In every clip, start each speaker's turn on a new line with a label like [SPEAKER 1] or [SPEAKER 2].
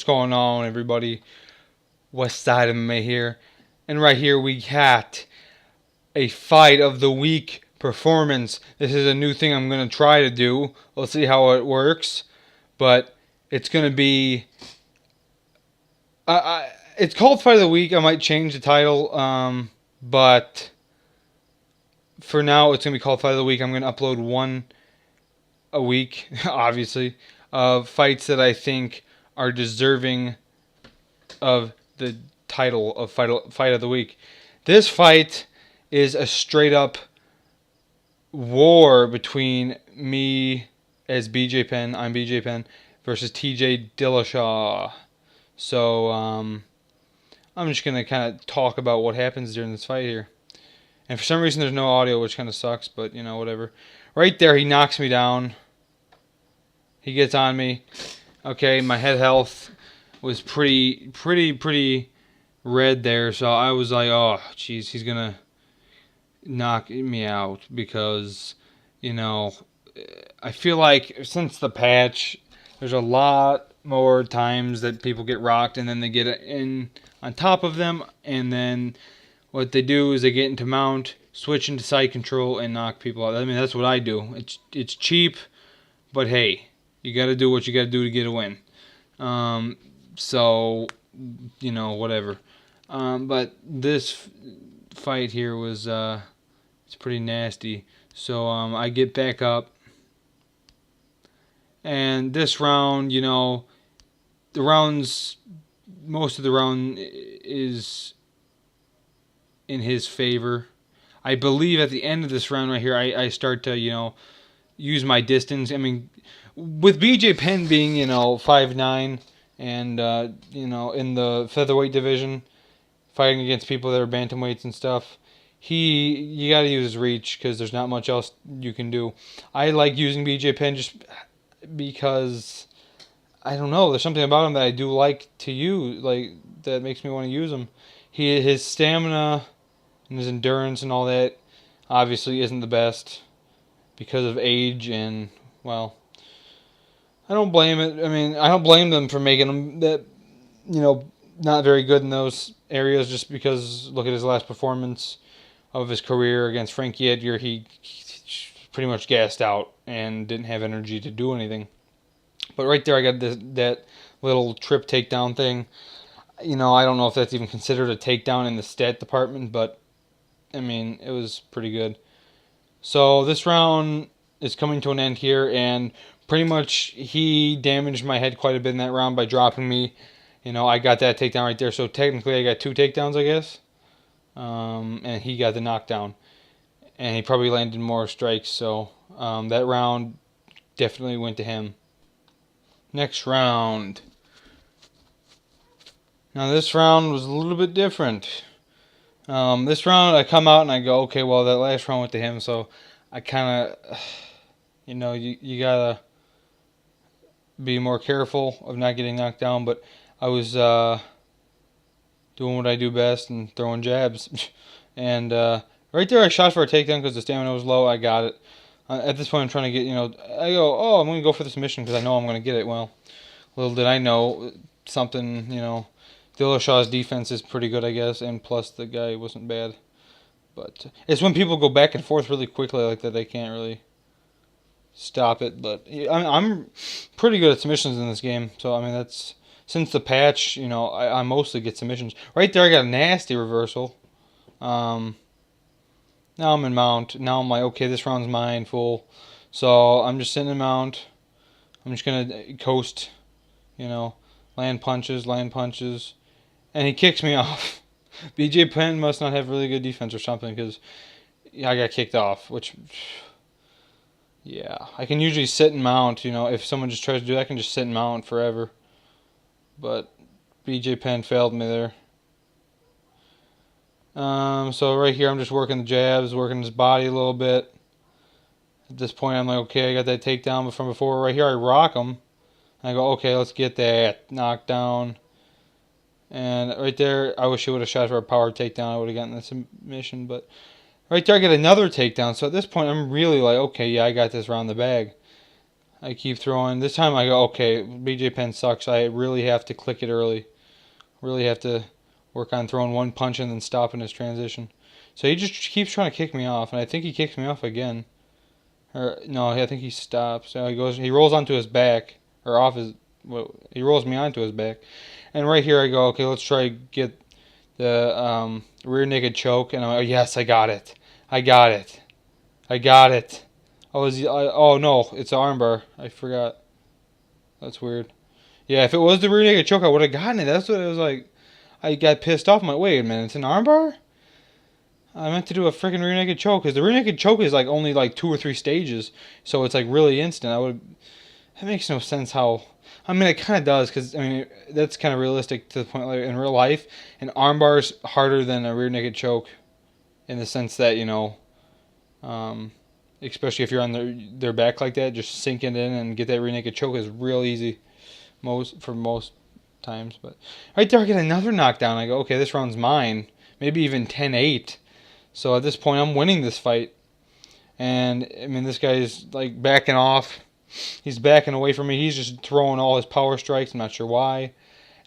[SPEAKER 1] going on, everybody? West Side MMA here. And right here we got a fight of the week performance. This is a new thing I'm going to try to do. We'll see how it works. But it's going to be... it's called Fight of the Week. I might change the title. But for now, it's going to be called Fight of the Week. I'm going to upload one a week, obviously, of fights that I think are deserving of the title of Fight of the Week. This fight is a straight up war between me as BJ Penn, I'm BJ Penn, versus TJ Dillashaw. So I'm just going to kind of talk about what happens during this fight here. And for some reason there's no audio, which kind of sucks, but you know, whatever. Right there, he knocks me down. He gets on me. Okay, my head health was pretty red there, so I was like, oh, jeez, he's going to knock me out because, you know, I feel like since the patch, there's a lot more times that people get rocked and then they get in on top of them, and then what they do is they get into mount, switch into side control, and knock people out. I mean, that's what I do. It's cheap, but hey, you got to do what you got to do to get a win. So, you know, whatever. But this fight here was it's pretty nasty. So I get back up, and this round, you know, most of the round is in his favor. I believe at the end of this round right here, I start to, you know, use my distance. I mean, with BJ Penn being, you know, 5'9", and, you know, in the featherweight division, fighting against people that are bantamweights and stuff, you got to use his reach because there's not much else you can do. I like using BJ Penn just because, I don't know, there's something about him that I do like to use, like, that makes me want to use him. His stamina and his endurance and all that obviously isn't the best because of age and, well, I don't blame it. I mean, I don't blame them for making him that, you know, not very good in those areas just because look at his last performance of his career against Frankie Edgar. He pretty much gassed out and didn't have energy to do anything. But right there I got that little trip takedown thing. You know, I don't know if that's even considered a takedown in the stat department, but I mean, it was pretty good. So this round is coming to an end here, and pretty much he damaged my head quite a bit in that round by dropping me. You know, I got that takedown right there, so technically I got 2 takedowns, I guess. And he got the knockdown. And he probably landed more strikes, so that round definitely went to him. Next round. Now this round was a little bit different. This round I come out and I go, okay, well that last round went to him, so I kind of, you know, you gotta be more careful of not getting knocked down, but I was doing what I do best and throwing jabs. And right there I shot for a takedown because the stamina was low. I got it. At this point I'm trying to get, you know, I go, oh, I'm going to go for the submission because I know I'm going to get it. Well, little did I know something, you know, Dillashaw's defense is pretty good, I guess, and plus the guy wasn't bad. But it's when people go back and forth really quickly like that they can't really stop it. But I'm pretty good at submissions in this game. So, I mean, that's since the patch, you know, I mostly get submissions. Right there I got a nasty reversal. Now I'm in mount. Now I'm like, okay, this round's mine, full. So I'm just sitting in mount. I'm just going to coast, you know, land punches. And he kicks me off. BJ Penn must not have really good defense or something because I got kicked off, which, yeah. I can usually sit and mount, you know. If someone just tries to do that, I can just sit and mount forever. But BJ Penn failed me there. So right here I'm just working the jabs, working his body a little bit. At this point I'm like, okay, I got that takedown from before. Right here I rock him. I go, okay, let's get that knockdown. And right there, I wish he would have shot for a power takedown. I would have gotten the submission. But right there, I get another takedown. So at this point, I'm really like, okay, yeah, I got this round the bag. I keep throwing. This time I go, okay, BJ Penn sucks. I really have to click it early. Really have to work on throwing one punch and then stopping his transition. So he just keeps trying to kick me off, and I think he kicks me off again. Or no, I think he stops. So he rolls onto his back, or off his. Well, he rolls me onto his back, and right here I go, okay, let's try get the rear naked choke, and I'm like, oh, yes, I got it. I got it. I got it. Oh no, it's an armbar. I forgot. That's weird. Yeah, if it was the rear naked choke, I would have gotten it. That's what it was like. I got pissed off. I'm like, wait a minute, it's an armbar? I meant to do a freaking rear naked choke, because the rear naked choke is like only like 2 or 3 stages, so it's like really instant. That makes no sense how. I mean, it kind of does, because I mean that's kind of realistic to the point like in real life. An armbar's harder than a rear naked choke, in the sense that um, especially if you're on their back like that, just sink it in and get that rear naked choke is real easy, for most times. But right there, I get another knockdown. I go, okay, this round's mine. Maybe even 10-8. So at this point, I'm winning this fight. And I mean, this guy's like backing off. He's backing away from me. He's just throwing all his power strikes. I'm not sure why.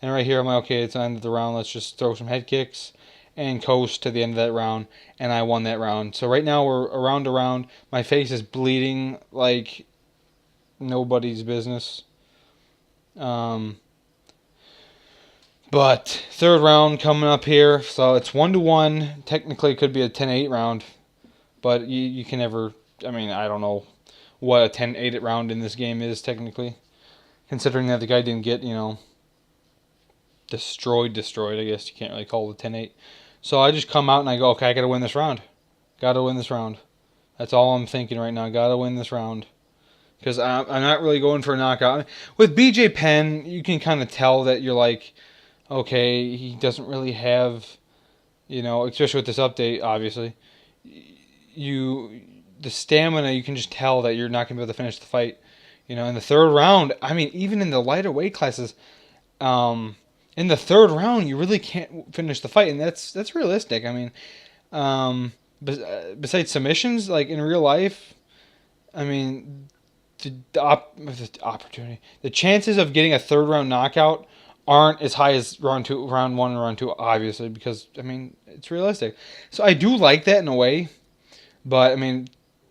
[SPEAKER 1] And right here, I'm like, okay, it's the end of the round. Let's just throw some head kicks and coast to the end of that round. And I won that round. So right now, we're around to round. My face is bleeding like nobody's business. But third round coming up here. So it's 1-1. Technically, it could be a 10-8 round. But you can never. I mean, I don't know what a 10-8 round in this game is technically, considering that the guy didn't get destroyed. I guess you can't really call it a 10-8. So I just come out and I go, okay, I gotta win this round. Gotta win this round. That's all I'm thinking right now. Gotta win this round, because I'm not really going for a knockout. With BJ Penn, you can kind of tell that you're like, okay, he doesn't really have, especially with this update, obviously. The stamina, you can just tell that you're not going to be able to finish the fight. In the third round, I mean, even in the lighter weight classes, in the third round, you really can't finish the fight, and that's realistic. I mean, besides submissions, like in real life, I mean, the opportunity, the chances of getting a third round knockout aren't as high as round 1, and round 2, obviously, because I mean it's realistic. So I do like that in a way, but I mean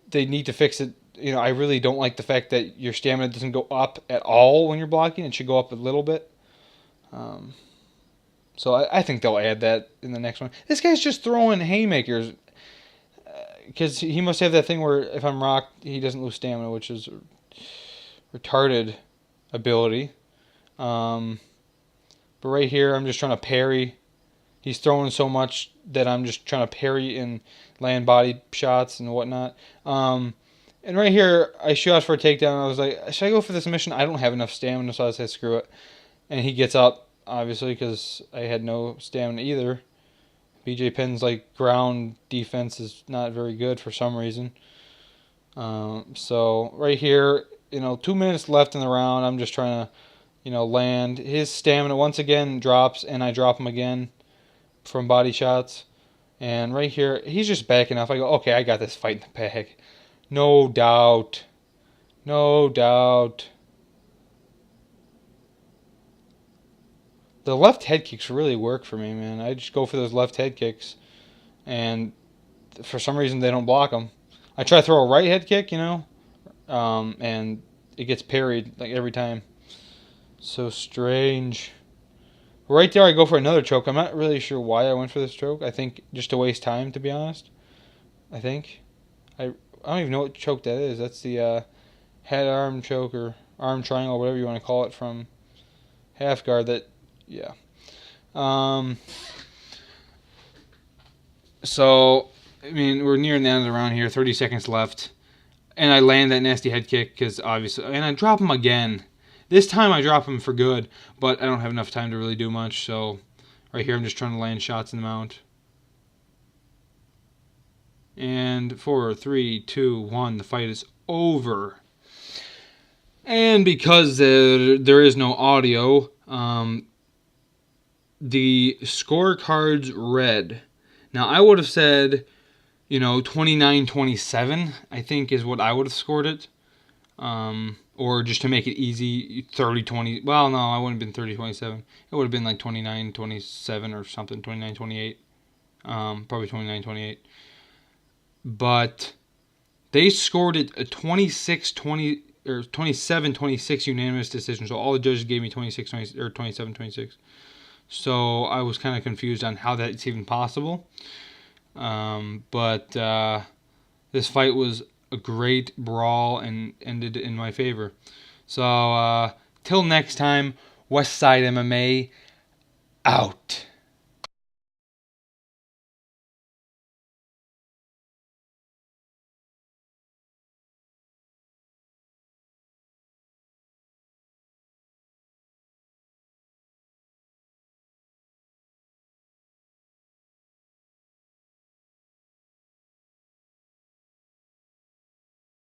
[SPEAKER 1] they need to fix it. I really don't like the fact that your stamina doesn't go up at all when you're blocking. It should go up a little bit. So I think they'll add that in the next one. This guy's just throwing haymakers, because he must have that thing where if I'm rocked, he doesn't lose stamina, which is retarded ability. But right here, I'm just trying to parry. He's throwing so much that I'm just trying to parry and land body shots and whatnot. And right here, I shoot out for a takedown. I was like, should I go for this mission? I don't have enough stamina, so I said, screw it. And he gets up, obviously, because I had no stamina either. BJ Penn's like ground defense is not very good for some reason. So right here, 2 minutes left in the round. I'm just trying to, land. His stamina once again drops, and I drop him again from body shots. And right here, he's just backing off. I go, okay, I got this fight in the bag. No doubt. No doubt. The left head kicks really work for me, man. I just go for those left head kicks, and for some reason they don't block them. I try to throw a right head kick, and it gets parried like every time. So strange. Right there, I go for another choke. I'm not really sure why I went for this choke. I think just to waste time, to be honest. I think. I don't even know what choke that is. That's the head arm choke or arm triangle, whatever you want to call it, from half guard. Yeah. So, I mean, we're nearing the end of the round here. 30 seconds left. And I land that nasty head kick because obviously... And I drop him again. This time I drop him for good, but I don't have enough time to really do much. So, right here I'm just trying to land shots in the mount. And 4, 3, 2, 1, the fight is over. And because there is no audio, the scorecard's red. Now, I would have said, 29-27, I think is what I would have scored it. or just to make it easy, 30-20. Well, no, I wouldn't have been 30-27. It would have been like 29-27 or something, 29-28. Probably 29-28. But they scored it a 26-20 or 27-26 unanimous decision. So all the judges gave me 26-20 or 27-26. So I was kind of confused on how that's even possible. But this fight was a great brawl and ended in my favor. So till next time, Westside MMA out.